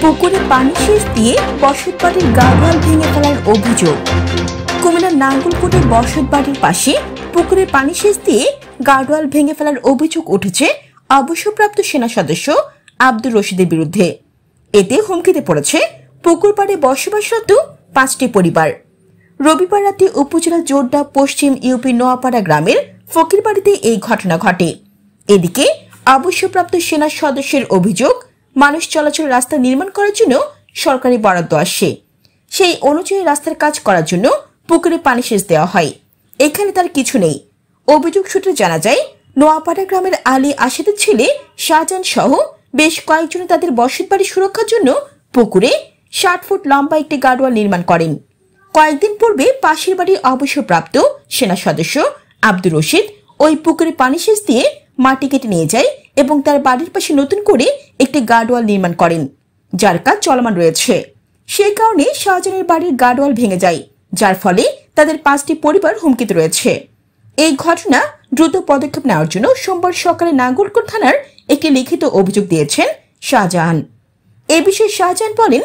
পুকুরে পানি সেচ দিয়ে বসতবাড়ির গার্ডওয়াল ভেঙে ফেলার অভিযোগ। কুমিল্লার নাঙ্গলকোটে বসতবাড়ির পাশে পুকুরে পানি সেচ দিয়ে গার্ডওয়াল ভেঙে ফেলার অভিযোগ উঠেছে অবসরপ্রাপ্ত সেনা সদস্য আব্দুর রশিদের বিরুদ্ধে। এতে হুমকিতে পড়েছে পুকুর পাড়ে বসবাসরত 5টি পরিবার। রবিবার রাতে উপজেলা জোড্ডা পশ্চিম ইউপি নোয়াপাড়া গ্রামের ফকিরবাড়িতে এই ঘটনা ঘটে। এদিকে অবসরপ্রাপ্ত সেনা সদস্যের অভিযোগ, মানুষ চলাচল রাস্তা নির্মাণ করার জন্য সরকারি বরাদ্দ আসে, সেই অনুযায়ী রাস্তার কাজ করার জন্য পুকুরে পানি সেচ দেওয়া হয়। এখানে তার কিছু নেই। অভিযোগ সূত্রে জানা যায়, নোয়াপাড়া গ্রামের আলী আশেদের ছেলে শাহজাহান সহ বেশ কয়েকজন তাদের বসতবাড়ি সুরক্ষার জন্য পুকুরে 60 ফুট লম্বা একটি গার্ডওয়াল নির্মাণ করেন। কয়েকদিন পূর্বে পাশের বাড়ির অবসরপ্রাপ্ত সেনা সদস্য আব্দুর রশিদ ওই পুকুরে পানি সেচ দিয়ে মাটি কেটে নিয়ে যায় এবং তার বাড়ির পাশে নতুন করে একটি গার্ডওয়াল নির্মাণ করেন, যার কাজ চলমান রয়েছে। সে কারণে শাহজাহানের বাড়ির গার্ডওয়াল ভেঙে যায়, যার ফলে তাদের 5টি পরিবার হুমকিতে রয়েছে। এই ঘটনা দ্রুত পদক্ষেপ নেওয়ার জন্য সোমবার সকালে নাঙ্গলকোট থানার একটি লিখিত অভিযোগ দিয়েছেন শাহজাহান। এ বিষয়ে শাহজাহান বলেন,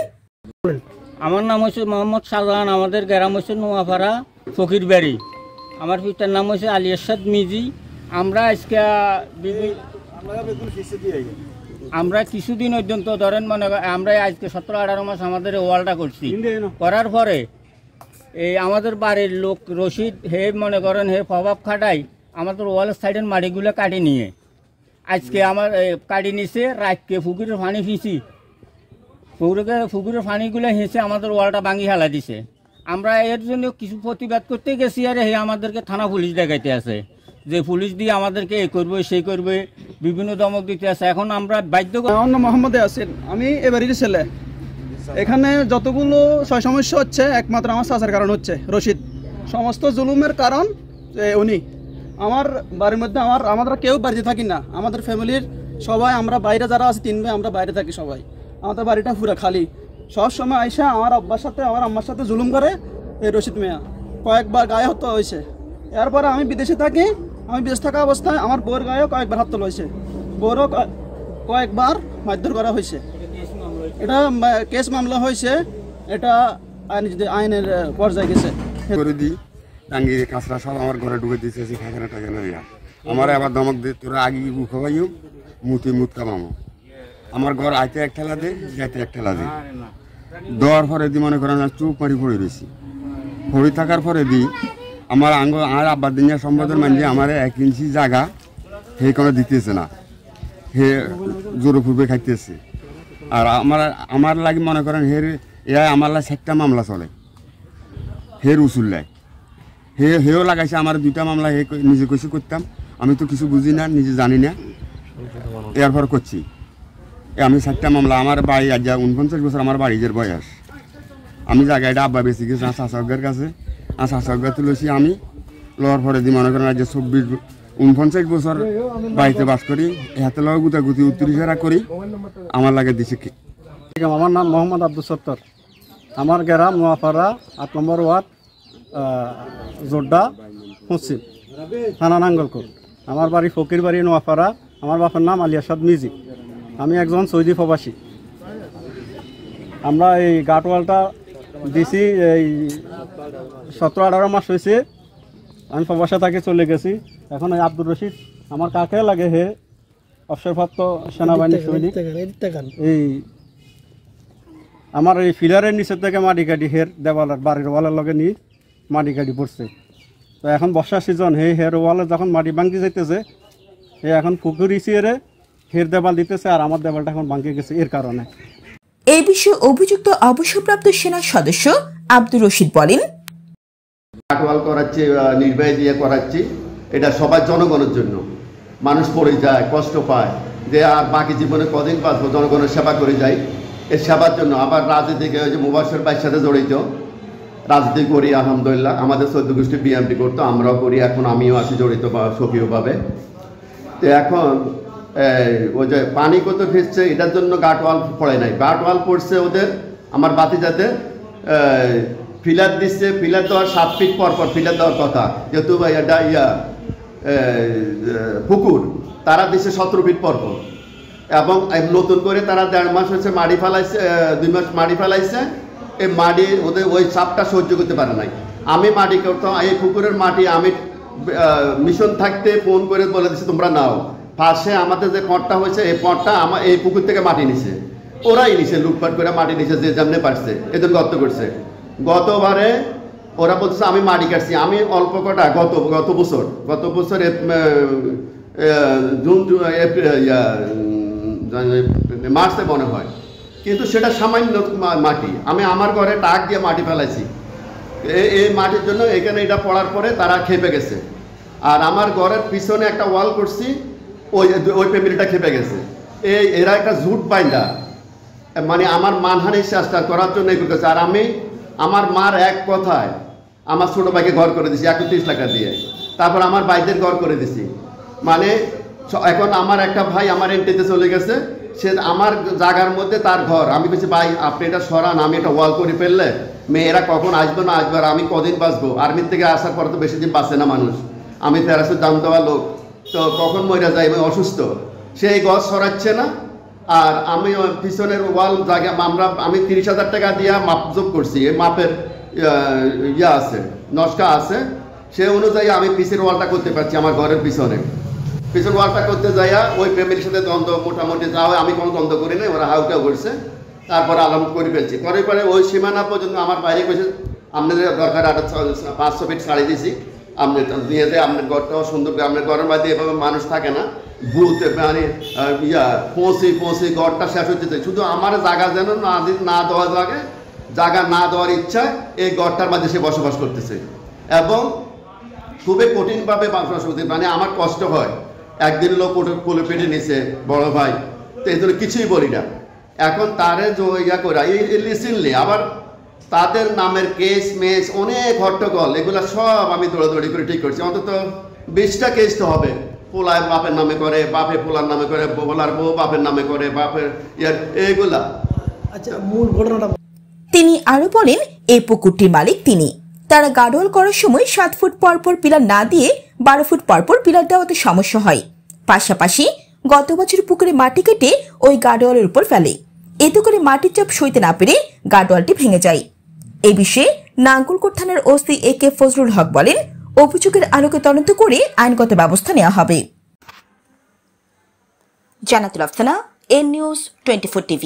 আমার নাম হচ্ছে মোহাম্মদ শাহজাহান, আমাদের গ্রাম হচ্ছে নোয়াপাড়া ফকিরবাড়ি। আমার পিতার নাম হচ্ছে আলী আসাদ মিজি। আমরা আজকে আমরা কিছুদিন পর্যন্ত ধরেন মনে আমরা আজকে 17-18 মাস আমাদের ওয়ালটা করছি। করার পরে এই আমাদের বাড়ির লোক রশিদ হে মনে করেন হে প্রভাব খাটাই আমাদের ওয়ালের সাইডের মাটিগুলো কাটি নিয়ে আজকে আমার কাটি নিছে, রাতকে পুকুরের পানি ফিসি পুকুরের পানিগুলো হেঁচে আমাদের ওয়ালটা ভাঙি হেলা দিছে। আমরা এর জন্য কিছু প্রতিবাদ করতে গেছি, আর হে আমাদেরকে থানা পুলিশ দেখাইতে আছে যে পুলিশ দিয়ে আমাদেরকে এ করবে সেই করবে, বিভিন্ন দমক দিতে আছে। এখন আমরা বাধ্য। মোহাম্মদ আসেন, আমি এবারের ছেলে। এখানে যতগুলো সমস্যা হচ্ছে একমাত্র আমার চাচার কারণ হচ্ছে রশিদ। সমস্ত জুলুমের কারণ উনি। আমার বাড়ির মধ্যে আমরা কেউ বাড়িতে থাকি না, আমাদের ফ্যামিলির সবাই আমরা বাইরে যারা আছে 3 ভাই আমরা বাইরে থাকি সবাই। আমাদের বাড়িটা পুরা খালি। সব সময় আইসা আমার আব্বার সাথে আমার আম্মার সাথে জুলুম করে এই রশিদ মিয়া। কয়েকবার গায়ে হত্যা হয়েছে। এরপরে আমি বিদেশে থাকি, আমি বিদেশ থাকা অবস্থায় আমার বউর গায়েও কয়েকবার হত্যা হয়েছে, বউরও কয়েকবার মারধর করা হয়েছে। এটা কেস মামলা হয়েছে, এটা আইনের পর্যায়ে গেছে। করে দিই টাঙ্গির কাঁচরা সব আমার ঘরে ঢুকে দিতেছি, খাখানা টাকানা দিয়া আমার আবার দমক দিয়ে তোরা আগে খাওয়াইও মুত কামামো। আমার ঘর আইতে এক ঠেলা দে, যাইতে এক ঠেলা দে। দেওয়ার পরে দি মনে করেন চুপ মারি পড়ে রয়েছি। পড়ে থাকার পরে দি আমার আর আব্বার দিনিয়া সম্পাদন মানিয়ে আমার 1 ইঞ্চি জায়গা হে কোনো দিতেছে না, হে জোরে পূর্বে খাইতেছে। আর আমার লাগে মনে করেন হের আমার লাগে 7টা মামলা চলে, হের উসুল লাই হেও লাগাইছে আমার 2টা মামলা। হে নিজে কইসে করতাম, আমি তো কিছু বুঝি না, নিজে জানি না, এরপর করছি। আমি 7টা মামলা। আমার বাড়ি আজ 49 বছর আমার বাড়ির বয়স। আমি জায়গাটা আব্বা বেশি গেছি শাসকের কাছে, আর শাসকরা তুলেছি আমি। লওয়ার পরে দি মনে করেন আজ 49 বছর বাড়িতে বাস করি, হাতে লগে গুতাগুতি 39 করি। আমার লাগে দিছে কি। আমার নাম মোহাম্মদ আব্দুল সত্তর। আমার গ্রাম নোয়াপাড়া 8 নম্বর ওয়ার্ড, জোড্ডা পশ্চিম, থানা নাঙ্গলকোট। আমার বাড়ি ফকিরবাড়ি নোয়াপাড়া। আমার বাবার নাম আলী আসাদ মিজি। আমি একজন সৌদি প্রবাসী। আমরা এই গার্ডওয়ালটা দিছি এই 17-18 মাস হয়েছে। আমি প্রবাসে থাকি, চলে গেছি। এখন এই আব্দুর রশিদ আমার কাকে লাগে, হে অবসরপ্রাপ্ত সেনাবাহিনীর সৈনিক। এই আমার এই ফিলারের নিচের থেকে মাটি কাটি হের দেওয়ালের বাড়ির ওয়ালের লগে নিয়ে মাটি কাটি পড়ছে। তো এখন বর্ষার সিজন, হের ওয়ালে যখন মাটি ভাঙতে যাইতেছে, হে এখন পুকুরি চিয়ে হের দেওয়াল দিতেছে, আর আমার দেওয়ালটা এখন ভাঙে গেছে এর কারণে। এই বিষয়ে অভিযুক্ত অবসরপ্রাপ্ত সেনা সদস্য আব্দুর রশিদ বলেন, গার্ডওয়াল করাচ্ছি, নির্বাহী দিয়ে করাচ্ছি, এটা সবার জনগণের জন্য। মানুষ পড়ে যায়, কষ্ট পায়, যে আর বাকি জীবনে কদিন বাঁচবো, জনগণের সেবা করে যাই। এর সেবার জন্য আবার রাজনীতিকে ওই যে মুবাশির ভাইয়ের সাথে জড়িত, রাজনীতি করি আলহামদুলিল্লাহ। আমাদের 14 গোষ্ঠী বিএমপি করতো, আমরাও করি, এখন আমিও আছি জড়িত বা সক্রিয়ভাবে। তো এখন ওই যে পানি কত ফিরছে, এটার জন্য গার্ডওয়াল পড়ে নাই। গার্ডওয়াল পড়ছে ওদের আমার বাতিজাতে ফিলার দিচ্ছে। ফিলার দেওয়ার 7 ফিট পর ফিলার দেওয়ার কথা, যেহেতু পুকুর, তারা দিচ্ছে 17 ফিট পর। এবং নতুন করে তারা 1.5 মাস হয়েছে মাটি ফেলাইছে, 2 মাস মাটি ফেলাইছে। এই মাটি ওদের ওই চাপটা সহ্য করতে পারে নাই। আমি মাটি করতাম, এই পুকুরের মাটি আমি মিশন থাকতে ফোন করে বলে দিচ্ছি তোমরা নাও। পাশে আমাদের যে পটটা হয়েছে এই পটটা আমার এই পুকুর থেকে মাটি নিছে, ওরাই নিছে, লুটপাট করে মাটি নিছে, যে যেমনি পারছে এদের গর্ত করছে। গতবারে ওরা বলছে আমি মাটি কাটছি, আমি অল্প কটা গত বছর জুন মার্চে মনে হয়, কিন্তু সেটা সামান্য মাটি, আমি আমার ঘরে টাক দিয়ে মাটি ফেলাইছি। এই মাটির জন্য এখানে এটা পড়ার পরে তারা খেপে গেছে। আর আমার ঘরের পিছনে একটা ওয়াল করছি, ওই ফ্যামিলিটা খেপে গেছে। এরা একটা জুট বাইন্দা মানে আমার মানহানির চেষ্টা করার জন্য এগুলো করছে। আর আমি আমার মার এক কথায় আমার ছোটো ভাইকে ঘর করে দিছি 31 টাকা দিয়ে, তারপর আমার ভাইদের ঘর করে দিছি। মানে এখন আমার একটা ভাই আমার এন্ট্রিতে চলে গেছে, সে আমার জায়গার মধ্যে তার ঘর। আমি বলছি ভাই আপনি এটা সরান, আমি এটা ওয়াল করে ফেললে মেয়েরা কখন আসবে না আসবে, আর আমি কদিন বাঁচবো? আর্মির থেকে আসার পর তো বেশি দিন বাঁচে না মানুষ, আমি ফেরাসের দাম দেওয়া লোক, তো কখন মরে যায়, আমি অসুস্থ। সেই গছ সরাচ্ছে না। আর আমি পিছনের ওয়াল জায়গা আমি 30,000 টাকা দিয়ে মাপজোপ করছি, এই মাপের আছে, নকশা আছে, সে অনুযায়ী আমি পিছের ওয়ালটা করতে পারছি। আমার ঘরের পিছনে পিছন ওয়ালটা করতে যাইয়া ওই ফ্যামিলির সাথে দ্বন্দ্ব মোটামুটি যা হয়, আমি কোনো দ্বন্দ্ব করি নাই, ওরা হাউটাও করছে। তারপরে আলাম করে ফেলছি, করে পরে ওই সীমানা পর্যন্ত আমার বাইরে করেছে আপনাদের দরকার আরো 500 ফিট ছাড়িয়ে দিয়েছি, আপনি দিয়ে দেয় আপনার ঘরটাও সুন্দর। আপনার ঘরের মধ্যে এভাবে মানুষ থাকে না, ভূত মানে পৌঁছে ঘরটা শেষ হচ্ছে। শুধু আমার জায়গা যেন না দেওয়া জায়গা না দেওয়ার ইচ্ছায় এই ঘরটার মাঝে সে বসবাস করতেছে। এবং খুবই কঠিনভাবে বসবাস করতে, মানে আমার কষ্ট হয়। একদিন লোক কোলে পেটে নিছে বড় ভাই, তো এই জন্য কিছুই বলি না। এখন তারে ইয়া করা রিসেন্টলি আবার তাদের নামের কেস মেস অনেক হট্টগোল, এগুলা সব আমি দৌড়াদৌড়ি করে ঠিক করছি। অন্তত 20টা কেস তো হবে। পোলায় বাপের নামে করে, বাপে পোলার নামে করে, পোলার বউ বাপের নামে করে, বাপের এইগুলা। আচ্ছা, মূল ঘটনাটা তিনি আরো বলেন, এই পুকুরটির মালিক তিনি। তারা গার্ডওয়াল করার সময় 7 ফুট পরপর পিলার না দিয়ে 12 ফুট পরপর পিলার দেওয়াতে সমস্যা হয়। পাশাপাশি গত বছর পুকুরে মাটি কেটে ওই গার্ডওয়ালের উপর ফেলে, এতে করে মাটির চাপ সইতে না পেরে গার্ডওয়ালটি ভেঙে যায়। এই বিষয়ে নাঙ্গলকোট থানার ওসি AK ফজলুল হক বলেন, অভিযোগের আলোকে তদন্ত করে আইনগত ব্যবস্থা নেওয়া হবে। জান্নাতুল আফসানা, N News 24 TV।